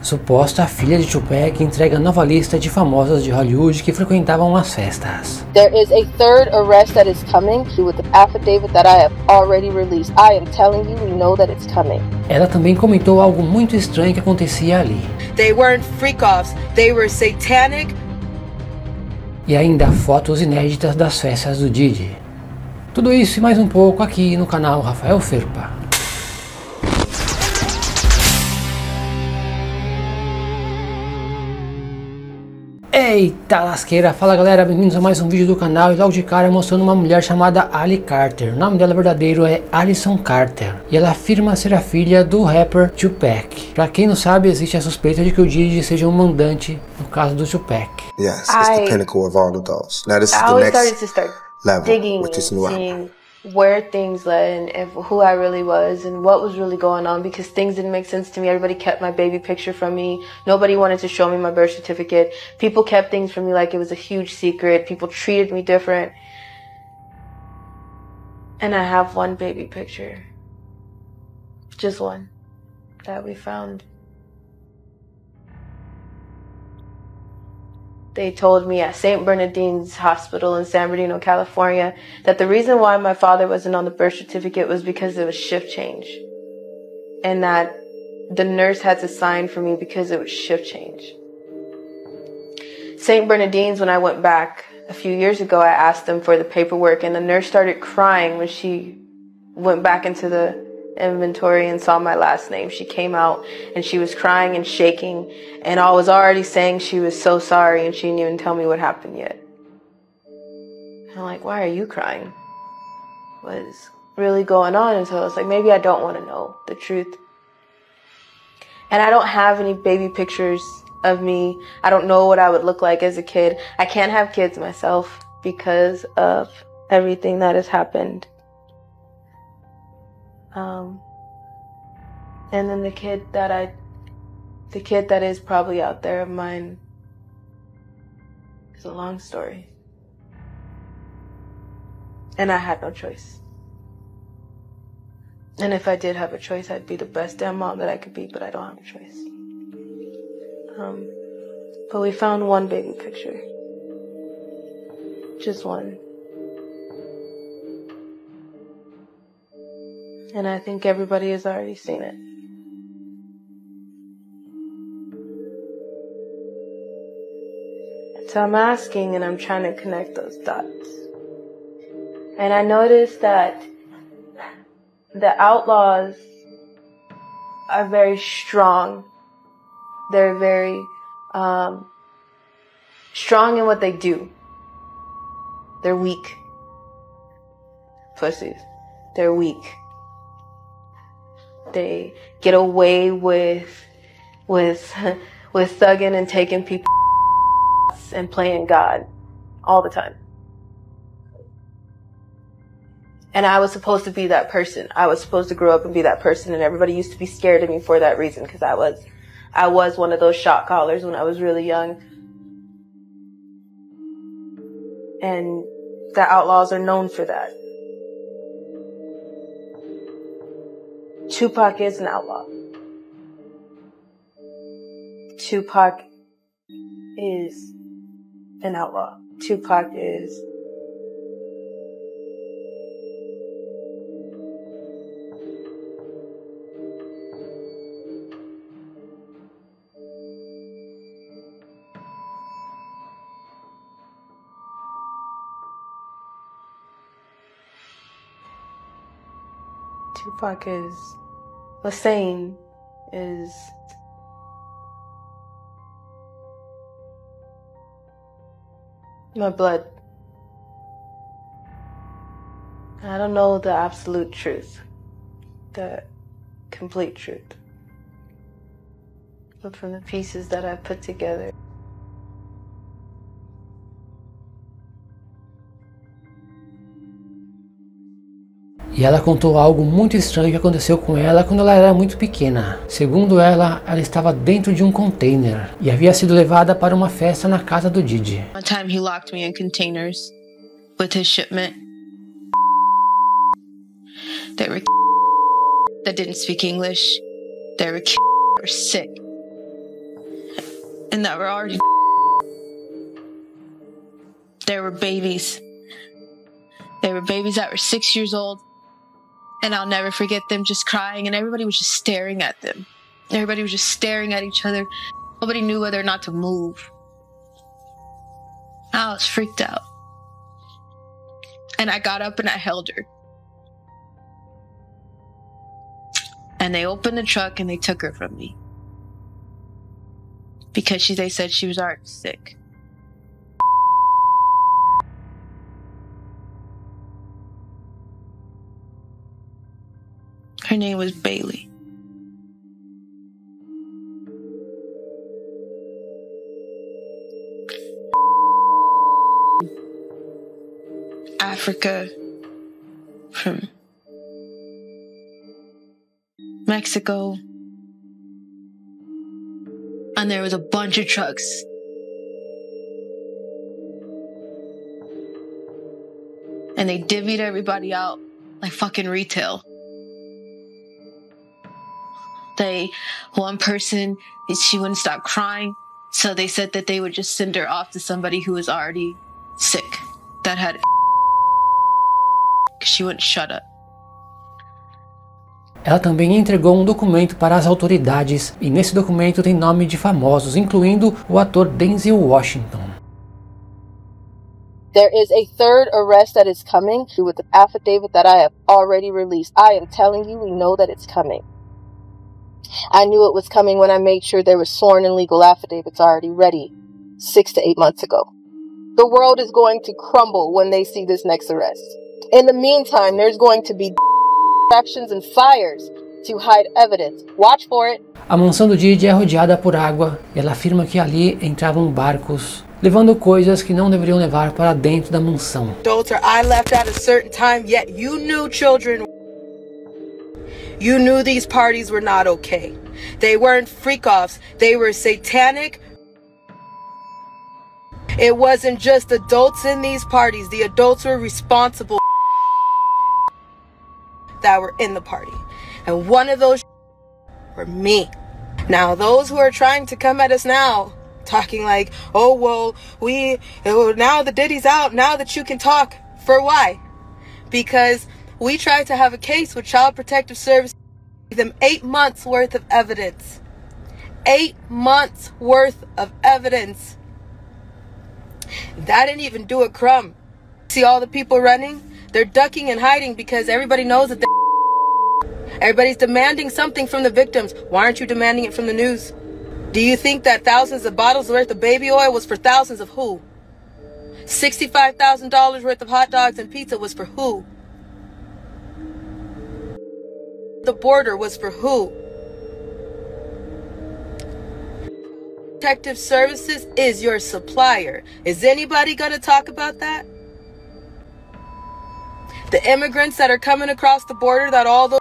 Suposta filha de Tupac entrega nova lista de famosas de Hollywood que frequentavam as festas. There is a third arrest that is coming with the affidavit that I have already released. I am telling you, we know that it's coming. Ela também comentou algo muito estranho que acontecia ali. They weren't freak-offs, they were satanic. E ainda fotos inéditas das festas do Diddy. Tudo isso e mais um pouco aqui no canal Rafael Ferpa. Eita lasqueira, fala galera, bem-vindos a mais um vídeo do canal. E logo de cara mostrando uma mulher chamada Ali Carter. O nome dela verdadeiro é Alison Carter e ela afirma ser a filha do rapper Tupac. Pra quem não sabe, existe a suspeita de que o Diddy seja um mandante no caso do Tupac. Yes, it's the pinnacle of all of those. Now this is the next level, digging which is new. Seeing where things led and who I really was and what was really going on, because things didn't make sense to me. Everybody kept my baby picture from me. Nobody wanted to show me my birth certificate. People kept things from me like it was a huge secret. People treated me different. And I have one baby picture. Just one that we found. They told me at St. Bernardine's Hospital in San Bernardino, California, that the reason why my father wasn't on the birth certificate was because it was shift change. And that the nurse had to sign for me because it was shift change. St. Bernardine's, when I went back a few years ago, I asked them for the paperwork, and the nurse started crying when she went back into the inventory and saw my last name. She came out and she was crying and shaking, and I was already saying she was so sorry, and she didn't even tell me what happened yet. And I'm like, why are you crying? What's really going on? And so I was like, maybe I don't want to know the truth. And I don't have any baby pictures of me. I don't know what I would look like as a kid. I can't have kids myself because of everything that has happened. And then the kid that is probably out there of mine is a long story. And I had no choice. And if I did have a choice, I'd be the best damn mom that I could be, but I don't have a choice. But we found one baby picture. Just one. And I think everybody has already seen it. So I'm asking and I'm trying to connect those dots. And I noticed that the outlaws are very strong. They're very strong in what they do. They're weak. Pussies. They're weak. They get away with thugging and taking people and playing God all the time. And I was supposed to be that person. I was supposed to grow up and be that person, and everybody used to be scared of me for that reason, because I was one of those shot callers when I was really young. And the outlaws are known for that. Tupac is an outlaw. Tupac is an outlaw. Tupac is Lassane is my blood. I don't know the absolute truth, the complete truth, but from the pieces that I put together. E ela contou algo muito estranho que aconteceu com ela quando ela era muito pequena. Segundo ela, ela estava dentro de um container e havia sido levada para uma festa na casa do Diddy. One time he locked me in containers with his shipment. They were that didn't speak English. They were sick. and that were already there were babies. There were babies that were 6 years old, and I'll never forget them just crying, and everybody was just staring at them. Everybody was just staring at each other. Nobody knew whether or not to move. I was freaked out. And I got up and I held her. And they opened the truck and they took her from me. Because they said she was already sick. Her name was Bailey. Africa, from Mexico, and there was a bunch of trucks. And they divvied everybody out like fucking retail. One person, she wouldn't stop crying, so they said that they would just send her off to somebody who was already sick, that had she wouldn't shut up. Ela também entregou documento para as autoridades, e nesse documento tem nome de famosos, incluindo o ator Denzel Washington. There is a third arrest that is coming with the affidavit that I have already released. I am telling you, we know that it's coming. I knew it was coming when I made sure there were sworn and legal affidavits already ready 6 to 8 months ago. The world is going to crumble when they see this next arrest. In the meantime, there's going to be distractions and fires to hide evidence. Watch for it. A mansão do Diddy é rodeada por água, e ela afirma que ali entravam barcos, levando coisas que não deveriam levar para dentro da mansão. Adults, I left at a certain time, yet you knew children. You knew these parties were not okay. They weren't freak-offs. They were satanic. It wasn't just adults in these parties. The adults were responsible that were in the party. And one of those were me. Now, those who are trying to come at us now, talking like, oh, well, now the Diddy's out, now that you can talk. For why? Because we tried to have a case with Child Protective Services, give them 8 months worth of evidence. 8 months worth of evidence. That didn't even do a crumb. See all the people running? They're ducking and hiding because everybody knows that everybody's demanding something from the victims. Why aren't you demanding it from the news? Do you think that thousands of bottles worth of baby oil was for thousands of who? $65,000 worth of hot dogs and pizza was for who? The border was for who? Protective Services is your supplier. Is anybody going to talk about that? The immigrants that are coming across the border, that all those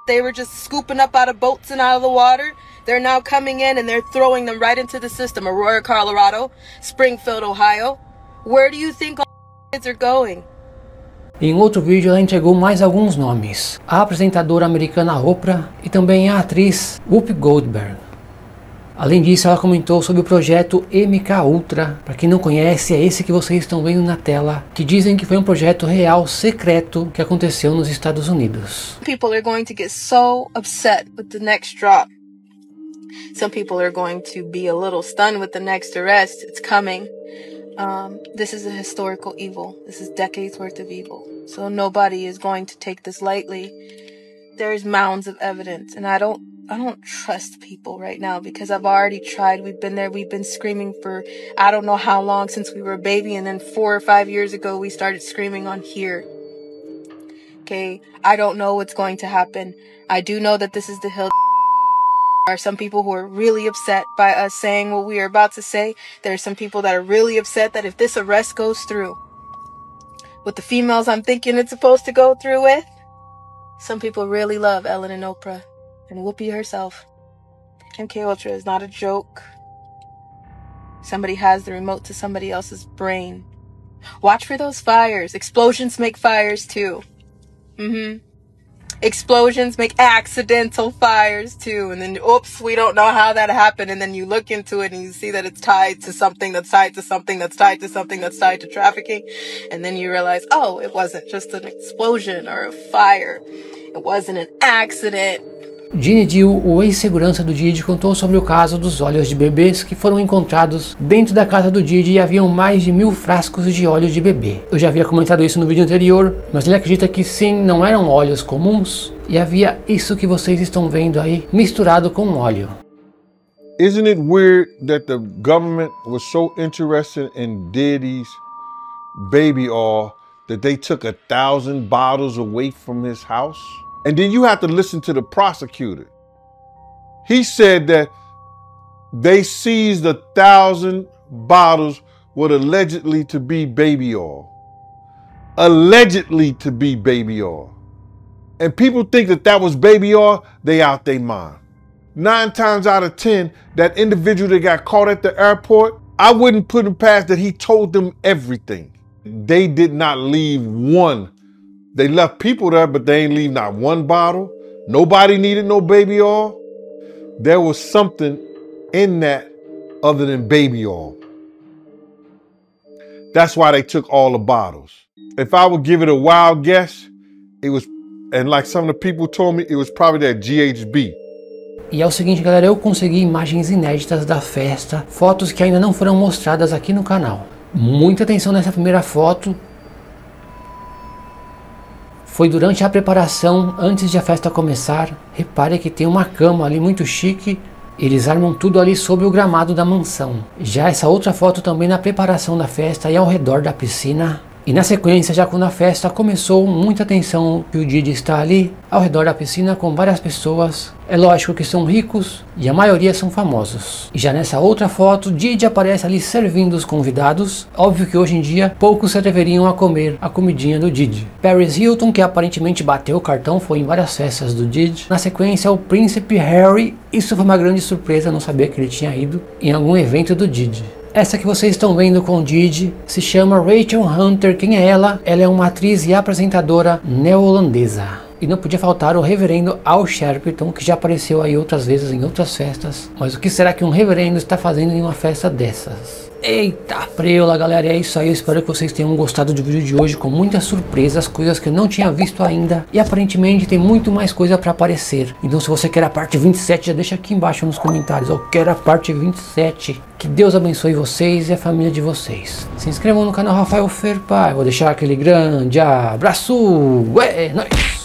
they were just scooping up out of boats and out of the water, they're now coming in and they're throwing them right into the system. Aurora, Colorado, Springfield, Ohio. Where do you think all kids are going? Em outro vídeo ela entregou mais alguns nomes. A apresentadora americana Oprah e também a atriz Whoopi Goldberg. Além disso, ela comentou sobre o projeto MK Ultra. Para quem não conhece, é esse que vocês estão vendo na tela, que dizem que foi projeto real secreto que aconteceu nos Estados Unidos. People are going to get so upset with the next drop. Some people are going to be a little stunned with the next arrest. It's coming. This is a historical evil. This is decades worth of evil. So nobody is going to take this lightly. There's mounds of evidence, and I don't trust people right now because I've already tried. We've been there. We've been screaming for I don't know how long, since we were a baby, and then 4 or 5 years ago we started screaming on here. Okay, I don't know what's going to happen. I do know that this is the hill. There are some people who are really upset by us saying what we are about to say. There are some people that are really upset that if this arrest goes through with the females I'm thinking it's supposed to go through with, some people really love Ellen and Oprah and Whoopi herself. MK Ultra is not a joke. Somebody has the remote to somebody else's brain. Watch for those fires. Explosions make fires too. explosions make accidental fires too. And then, oops, we don't know how that happened. And then you look into it and you see that it's tied to something that's tied to something that's tied to something that's tied to trafficking. And then you realize, oh, it wasn't just an explosion or a fire. It wasn't an accident. Ginny Dill, o ex-segurança do Diddy, contou sobre o caso dos óleos de bebês que foram encontrados dentro da casa do Diddy e haviam mais de 1000 frascos de óleo de bebê. Eu já havia comentado isso no vídeo anterior, mas ele acredita que sim, não eram óleos comuns e havia isso que vocês estão vendo aí misturado com óleo. Isn't it weird that the government was so interested in Diddy's baby oil that they took 1,000 bottles away from his house? And then you have to listen to the prosecutor. He said that they seized 1,000 bottles what allegedly to be baby oil. Allegedly to be baby oil. And people think that that was baby oil, they out their mind. 9 times out of 10, that individual that got caught at the airport, I wouldn't put him past that he told them everything. They did not leave one. They left people there, but they ain't leave not one bottle. Nobody needed no baby oil. There was something in that other than baby oil. That's why they took all the bottles. If I would give it a wild guess, it was, and like some of the people told me, it was probably that GHB. E é o seguinte, galera, eu consegui imagens inéditas da festa, fotos que ainda não foram mostradas aqui no canal. Muita atenção nessa primeira foto. Foi durante a preparação, antes de a festa começar. Repare que tem uma cama ali muito chique. Eles armam tudo ali sobre o gramado da mansão. Já essa outra foto também na preparação da festa e ao redor da piscina. E na sequência, já quando a festa começou, muita atenção que o Diddy está ali ao redor da piscina com várias pessoas. É lógico que são ricos e a maioria são famosos. E já nessa outra foto, Diddy aparece ali servindo os convidados. Óbvio que hoje em dia poucos se atreveriam a comer a comidinha do Diddy. Paris Hilton, que aparentemente bateu o cartão, foi em várias festas do Diddy. Na sequência, o príncipe Harry. Isso foi uma grande surpresa, não sabia que ele tinha ido em algum evento do Diddy. Essa que vocês estão vendo com o Diddy se chama Rachel Hunter. Quem é ela? Ela é uma atriz e apresentadora neo-holandesa. E não podia faltar o reverendo Al Sharpton, que já apareceu aí outras vezes em outras festas. Mas o que será que um reverendo está fazendo em uma festa dessas? Eita preula, galera, é isso aí. Eu espero que vocês tenham gostado do vídeo de hoje, com muitas surpresas, coisas que eu não tinha visto ainda. E aparentemente tem muito mais coisa para aparecer. Então se você quer a parte 27, já deixa aqui embaixo nos comentários. Eu quero a parte 27. Que Deus abençoe vocês e a família de vocês. Se inscrevam no canal Rafael Ferpa. Eu vou deixar aquele grande abraço. É nóis!